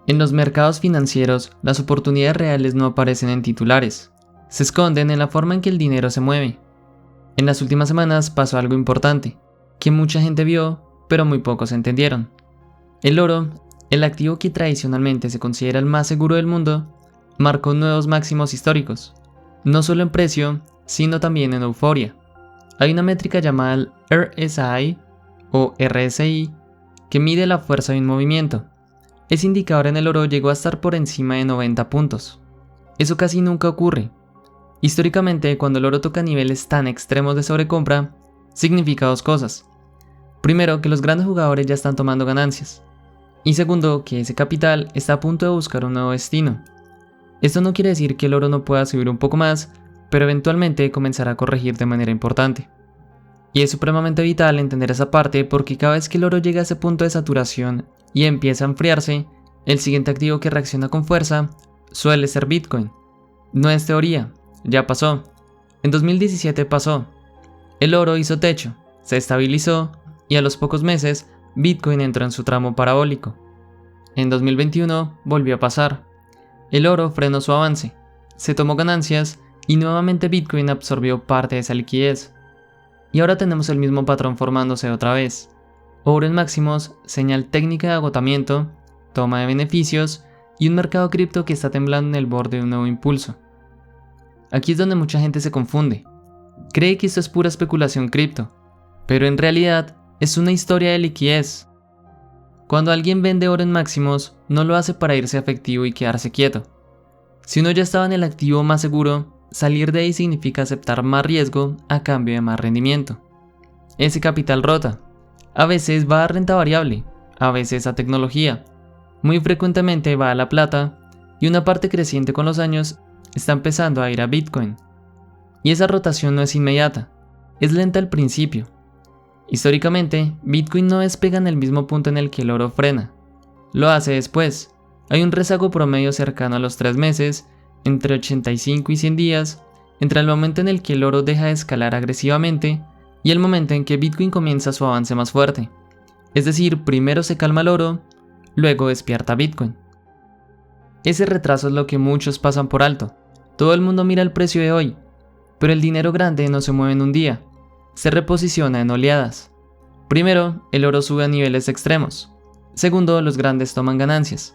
En los mercados financieros, las oportunidades reales no aparecen en titulares, se esconden en la forma en que el dinero se mueve. En las últimas semanas pasó algo importante, que mucha gente vio, pero muy pocos entendieron. El oro, el activo que tradicionalmente se considera el más seguro del mundo, marcó nuevos máximos históricos, no solo en precio, sino también en euforia. Hay una métrica llamada RSI o RSI que mide la fuerza de un movimiento. Ese indicador en el oro llegó a estar por encima de 90 puntos. Eso casi nunca ocurre. Históricamente, cuando el oro toca niveles tan extremos de sobrecompra, significa dos cosas. Primero, que los grandes jugadores ya están tomando ganancias. Y segundo, que ese capital está a punto de buscar un nuevo destino. Esto no quiere decir que el oro no pueda subir un poco más, pero eventualmente comenzará a corregir de manera importante. Y es supremamente vital entender esa parte porque cada vez que el oro llega a ese punto de saturación y empieza a enfriarse, el siguiente activo que reacciona con fuerza suele ser Bitcoin. No es teoría, ya pasó. En 2017 pasó. El oro hizo techo, se estabilizó y a los pocos meses Bitcoin entró en su tramo parabólico. En 2021 volvió a pasar. El oro frenó su avance, se tomó ganancias y nuevamente Bitcoin absorbió parte de esa liquidez. Y ahora tenemos el mismo patrón formándose otra vez. Oro en máximos, señal técnica de agotamiento, toma de beneficios y un mercado cripto que está temblando en el borde de un nuevo impulso. Aquí es donde mucha gente se confunde. Cree que esto es pura especulación cripto, pero en realidad es una historia de liquidez. Cuando alguien vende oro en máximos, no lo hace para irse a efectivo y quedarse quieto. Si uno ya estaba en el activo más seguro, salir de ahí significa aceptar más riesgo a cambio de más rendimiento. Ese capital rota. A veces va a renta variable, a veces a tecnología. Muy frecuentemente va a la plata y una parte creciente con los años está empezando a ir a Bitcoin. Y esa rotación no es inmediata, es lenta al principio. Históricamente, Bitcoin no despega en el mismo punto en el que el oro frena. Lo hace después. Hay un rezago promedio cercano a los 3 meses, entre 85 y 100 días, entre el momento en el que el oro deja de escalar agresivamente y el momento en que Bitcoin comienza su avance más fuerte. Es decir, primero se calma el oro, luego despierta Bitcoin. Ese retraso es lo que muchos pasan por alto. Todo el mundo mira el precio de hoy, pero el dinero grande no se mueve en un día, se reposiciona en oleadas. Primero, el oro sube a niveles extremos. Segundo, los grandes toman ganancias.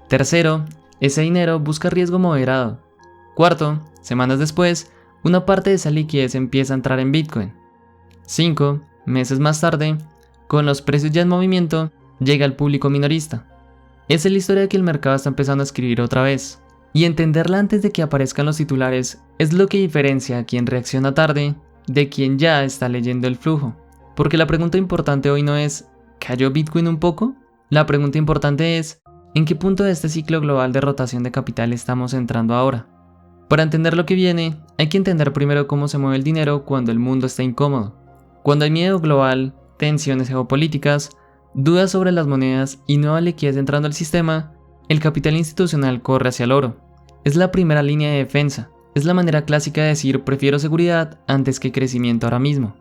Tercero, ese dinero busca riesgo moderado. Cuarto, semanas después, una parte de esa liquidez empieza a entrar en Bitcoin. 5 meses más tarde, con los precios ya en movimiento, llega el público minorista. Esa es la historia que el mercado está empezando a escribir otra vez. Y entenderla antes de que aparezcan los titulares es lo que diferencia a quien reacciona tarde de quien ya está leyendo el flujo. Porque la pregunta importante hoy no es ¿cayó Bitcoin un poco? La pregunta importante es ¿en qué punto de este ciclo global de rotación de capital estamos entrando ahora? Para entender lo que viene, hay que entender primero cómo se mueve el dinero cuando el mundo está incómodo. Cuando hay miedo global, tensiones geopolíticas, dudas sobre las monedas y nueva liquidez entrando al sistema, el capital institucional corre hacia el oro. Es la primera línea de defensa. Es la manera clásica de decir prefiero seguridad antes que crecimiento ahora mismo.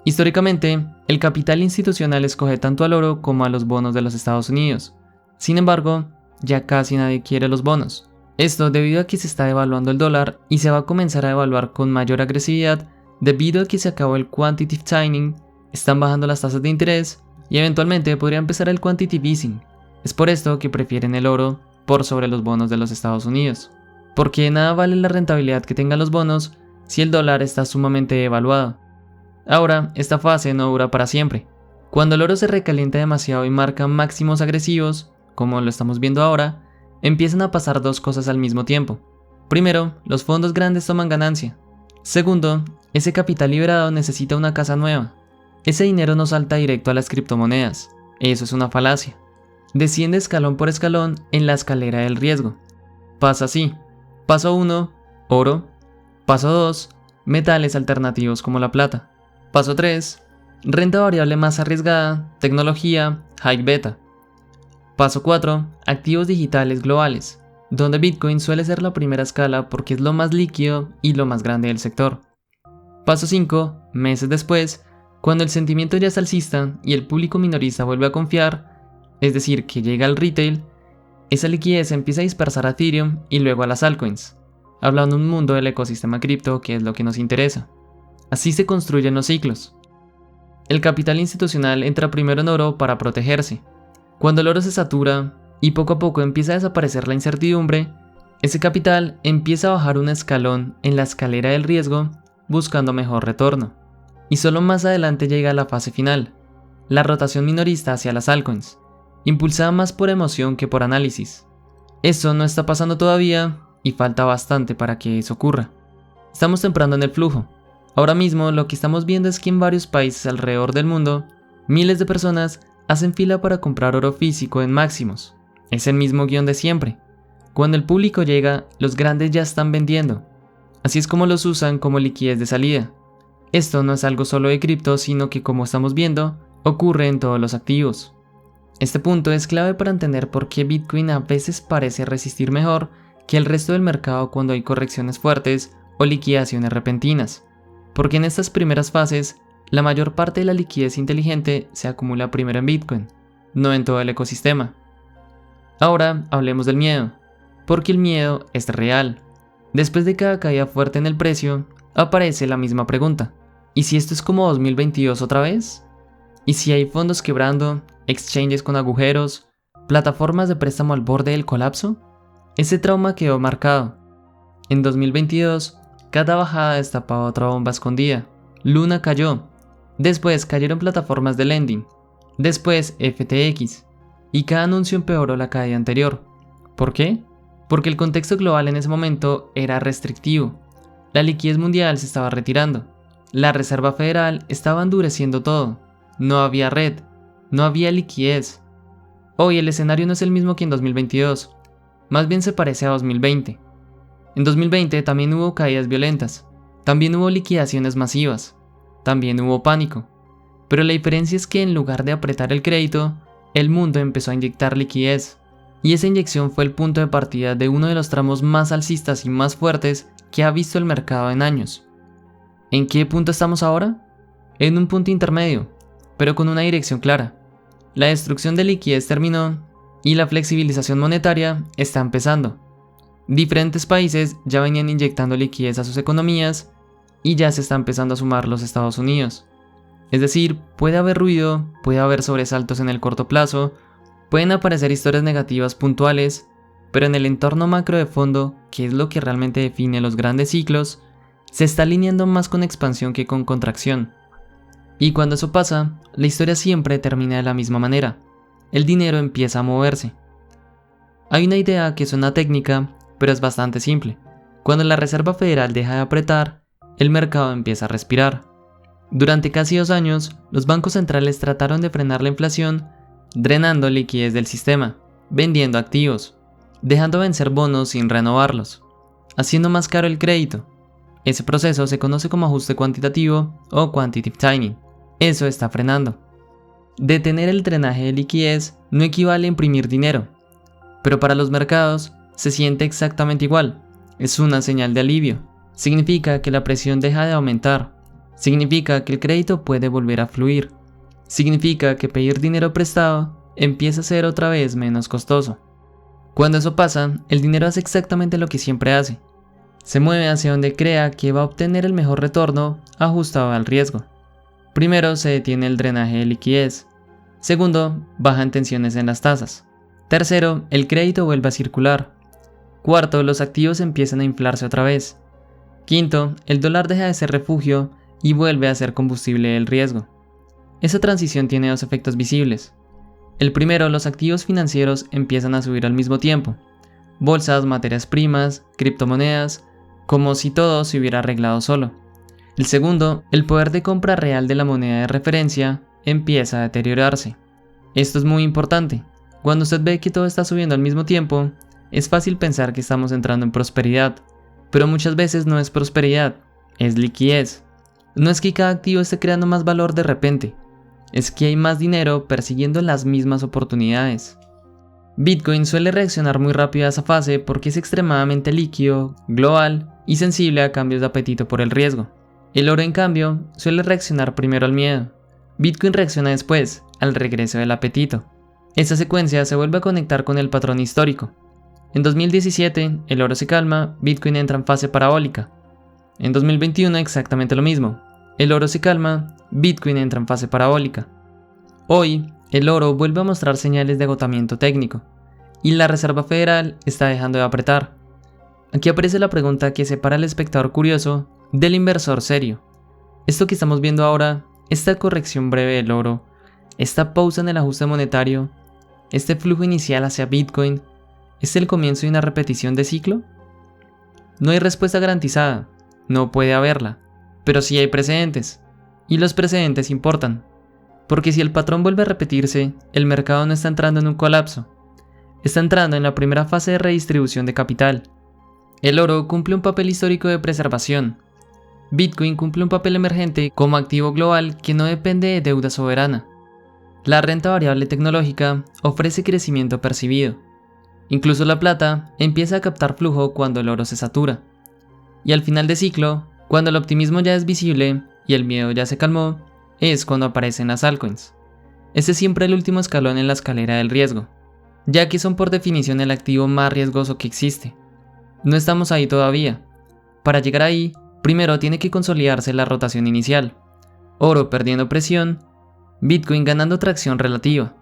Históricamente, el capital institucional escoge tanto al oro como a los bonos de los Estados Unidos. Sin embargo, ya casi nadie quiere los bonos. Esto debido a que se está devaluando el dólar y se va a comenzar a devaluar con mayor agresividad debido a que se acabó el quantitative tightening, están bajando las tasas de interés y eventualmente podría empezar el quantitative easing. Es por esto que prefieren el oro por sobre los bonos de los Estados Unidos. Porque de nada vale la rentabilidad que tengan los bonos si el dólar está sumamente devaluado. Ahora, esta fase no dura para siempre. Cuando el oro se recalienta demasiado y marca máximos agresivos, como lo estamos viendo ahora, empiezan a pasar dos cosas al mismo tiempo. Primero, los fondos grandes toman ganancia. Segundo, ese capital liberado necesita una casa nueva. Ese dinero no salta directo a las criptomonedas. Eso es una falacia. Desciende escalón por escalón en la escalera del riesgo. Pasa así. Paso 1, oro. Paso 2, metales alternativos como la plata. Paso 3, renta variable más arriesgada, tecnología, high beta. Paso 4, activos digitales globales, donde Bitcoin suele ser la primera escala porque es lo más líquido y lo más grande del sector. Paso 5, meses después, cuando el sentimiento ya es alcista y el público minorista vuelve a confiar, es decir, que llega al retail, Esa liquidez empieza a dispersar a Ethereum y luego a las altcoins, hablando un mundo del ecosistema cripto que es lo que nos interesa. Así se construyen los ciclos. El capital institucional entra primero en oro para protegerse. Cuando el oro se satura y poco a poco empieza a desaparecer la incertidumbre, ese capital empieza a bajar un escalón en la escalera del riesgo buscando mejor retorno. Y solo más adelante llega a la fase final, la rotación minorista hacia las altcoins, impulsada más por emoción que por análisis. Eso no está pasando todavía y falta bastante para que eso ocurra. Estamos temprano en el flujo. Ahora mismo lo que estamos viendo es que en varios países alrededor del mundo, miles de personas hacen fila para comprar oro físico en máximos. Es el mismo guión de siempre. Cuando el público llega, los grandes ya están vendiendo. Así es como los usan como liquidez de salida. Esto no es algo solo de cripto, sino que, como estamos viendo, ocurre en todos los activos. Este punto es clave para entender por qué Bitcoin a veces parece resistir mejor que el resto del mercado cuando hay correcciones fuertes o liquidaciones repentinas. Porque en estas primeras fases, la mayor parte de la liquidez inteligente se acumula primero en Bitcoin, no en todo el ecosistema. Ahora hablemos del miedo, porque el miedo es real. Después de cada caída fuerte en el precio, aparece la misma pregunta. ¿Y si esto es como 2022 otra vez? ¿Y si hay fondos quebrando, exchanges con agujeros, plataformas de préstamo al borde del colapso? Ese trauma quedó marcado. En 2022, cada bajada destapaba otra bomba escondida. Luna cayó. Después cayeron plataformas de lending. Después FTX. Y cada anuncio empeoró la caída anterior. ¿Por qué? Porque el contexto global en ese momento era restrictivo. La liquidez mundial se estaba retirando. La Reserva Federal estaba endureciendo todo. No había red. No había liquidez. Hoy el escenario no es el mismo que en 2022. Más bien se parece a 2020. En 2020 también hubo caídas violentas. También hubo liquidaciones masivas. También hubo pánico. Pero la diferencia es que en lugar de apretar el crédito, el mundo empezó a inyectar liquidez. Y esa inyección fue el punto de partida de uno de los tramos más alcistas y más fuertes que ha visto el mercado en años. ¿En qué punto estamos ahora? En un punto intermedio, pero con una dirección clara. La destrucción de liquidez terminó y la flexibilización monetaria está empezando. Diferentes países ya venían inyectando liquidez a sus economías y ya se está empezando a sumar los Estados Unidos. Es decir, puede haber ruido, puede haber sobresaltos en el corto plazo, pueden aparecer historias negativas puntuales, pero en el entorno macro de fondo, que es lo que realmente define los grandes ciclos, se está alineando más con expansión que con contracción. Y cuando eso pasa, la historia siempre termina de la misma manera. El dinero empieza a moverse. Hay una idea que suena técnica, pero es bastante simple. Cuando la Reserva Federal deja de apretar, el mercado empieza a respirar. Durante casi 2 años, los bancos centrales trataron de frenar la inflación, drenando liquidez del sistema, vendiendo activos, dejando vencer bonos sin renovarlos, haciendo más caro el crédito. Ese proceso se conoce como ajuste cuantitativo o quantitative tightening. Eso está frenando. Detener el drenaje de liquidez no equivale a imprimir dinero, pero para los mercados se siente exactamente igual. Es una señal de alivio. Significa que la presión deja de aumentar. Significa que el crédito puede volver a fluir. Significa que pedir dinero prestado empieza a ser otra vez menos costoso. Cuando eso pasa, el dinero hace exactamente lo que siempre hace. Se mueve hacia donde crea que va a obtener el mejor retorno ajustado al riesgo. Primero se detiene el drenaje de liquidez. Segundo, bajan tensiones en las tasas. Tercero, el crédito vuelve a circular. Cuarto, los activos empiezan a inflarse otra vez. Quinto, el dólar deja de ser refugio y vuelve a ser combustible del riesgo. Esa transición tiene 2 efectos visibles. El primero, los activos financieros empiezan a subir al mismo tiempo. Bolsas, materias primas, criptomonedas, como si todo se hubiera arreglado solo. El segundo, el poder de compra real de la moneda de referencia empieza a deteriorarse. Esto es muy importante. Cuando usted ve que todo está subiendo al mismo tiempo, es fácil pensar que estamos entrando en prosperidad, pero muchas veces no es prosperidad, es liquidez. No es que cada activo esté creando más valor de repente, es que hay más dinero persiguiendo las mismas oportunidades. Bitcoin suele reaccionar muy rápido a esa fase porque es extremadamente líquido, global y sensible a cambios de apetito por el riesgo. El oro, en cambio, suele reaccionar primero al miedo. Bitcoin reacciona después, al regreso del apetito. Esta secuencia se vuelve a conectar con el patrón histórico. En 2017, el oro se calma, Bitcoin entra en fase parabólica. En 2021 exactamente lo mismo. El oro se calma, Bitcoin entra en fase parabólica. Hoy, el oro vuelve a mostrar señales de agotamiento técnico, y la Reserva Federal está dejando de apretar. Aquí aparece la pregunta que separa al espectador curioso del inversor serio. Esto que estamos viendo ahora, esta corrección breve del oro, esta pausa en el ajuste monetario, este flujo inicial hacia Bitcoin, ¿es el comienzo de una repetición de ciclo? No hay respuesta garantizada, no puede haberla, pero sí hay precedentes, y los precedentes importan, porque si el patrón vuelve a repetirse, el mercado no está entrando en un colapso, está entrando en la primera fase de redistribución de capital. El oro cumple un papel histórico de preservación. Bitcoin cumple un papel emergente como activo global que no depende de deuda soberana. La renta variable tecnológica ofrece crecimiento percibido. Incluso la plata empieza a captar flujo cuando el oro se satura. Y al final de ciclo, cuando el optimismo ya es visible y el miedo ya se calmó, es cuando aparecen las altcoins. Este es siempre el último escalón en la escalera del riesgo, ya que son por definición el activo más riesgoso que existe. No estamos ahí todavía. Para llegar ahí, primero tiene que consolidarse la rotación inicial. Oro perdiendo presión, Bitcoin ganando tracción relativa.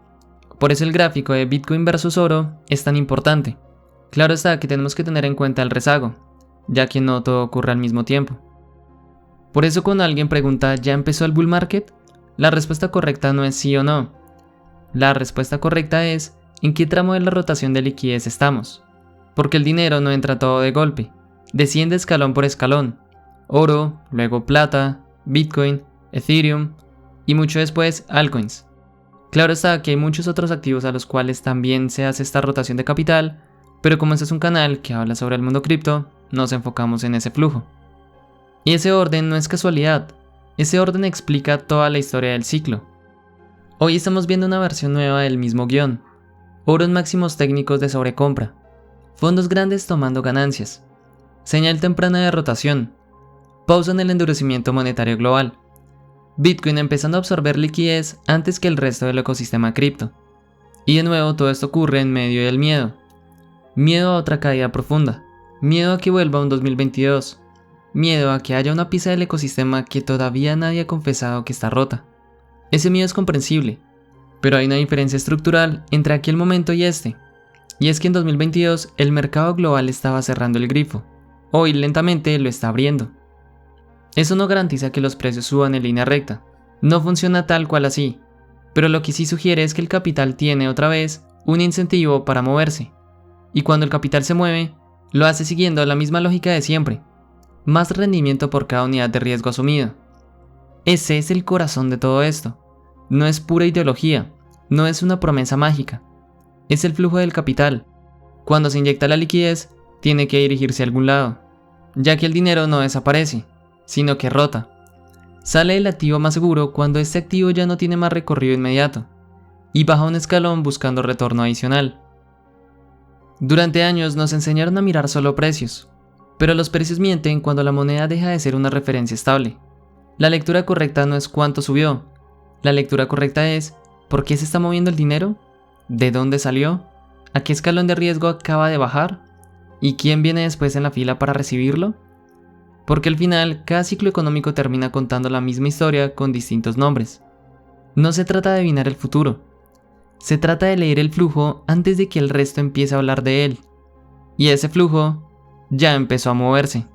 Por eso el gráfico de Bitcoin versus oro es tan importante. Claro está que tenemos que tener en cuenta el rezago, ya que no todo ocurre al mismo tiempo. Por eso cuando alguien pregunta ¿ya empezó el bull market?, la respuesta correcta no es sí o no. La respuesta correcta es ¿en qué tramo de la rotación de liquidez estamos? Porque el dinero no entra todo de golpe, desciende escalón por escalón. Oro, luego plata, Bitcoin, Ethereum y mucho después altcoins. Claro está que hay muchos otros activos a los cuales también se hace esta rotación de capital, pero como este es un canal que habla sobre el mundo cripto, nos enfocamos en ese flujo. Y ese orden no es casualidad, ese orden explica toda la historia del ciclo. Hoy estamos viendo una versión nueva del mismo guión, oros máximos técnicos de sobrecompra, fondos grandes tomando ganancias, señal temprana de rotación, pausa en el endurecimiento monetario global, Bitcoin empezando a absorber liquidez antes que el resto del ecosistema cripto. Y de nuevo todo esto ocurre en medio del miedo. Miedo a otra caída profunda, miedo a que vuelva un 2022, miedo a que haya una pieza del ecosistema que todavía nadie ha confesado que está rota. Ese miedo es comprensible, pero hay una diferencia estructural entre aquel momento y este. Y es que en 2022 el mercado global estaba cerrando el grifo, hoy lentamente lo está abriendo. Eso no garantiza que los precios suban en línea recta, no funciona tal cual así, pero lo que sí sugiere es que el capital tiene otra vez un incentivo para moverse, y cuando el capital se mueve, lo hace siguiendo la misma lógica de siempre, más rendimiento por cada unidad de riesgo asumido. Ese es el corazón de todo esto, no es pura ideología, no es una promesa mágica, es el flujo del capital. Cuando se inyecta la liquidez, tiene que dirigirse a algún lado, ya que el dinero no desaparece, sino que rota. Sale el activo más seguro cuando este activo ya no tiene más recorrido inmediato, y baja un escalón buscando retorno adicional. Durante años nos enseñaron a mirar solo precios, pero los precios mienten cuando la moneda deja de ser una referencia estable. La lectura correcta no es cuánto subió, la lectura correcta es ¿por qué se está moviendo el dinero? ¿De dónde salió? ¿A qué escalón de riesgo acaba de bajar? ¿Y quién viene después en la fila para recibirlo? Porque al final, cada ciclo económico termina contando la misma historia con distintos nombres. No se trata de adivinar el futuro. Se trata de leer el flujo antes de que el resto empiece a hablar de él. Y ese flujo ya empezó a moverse.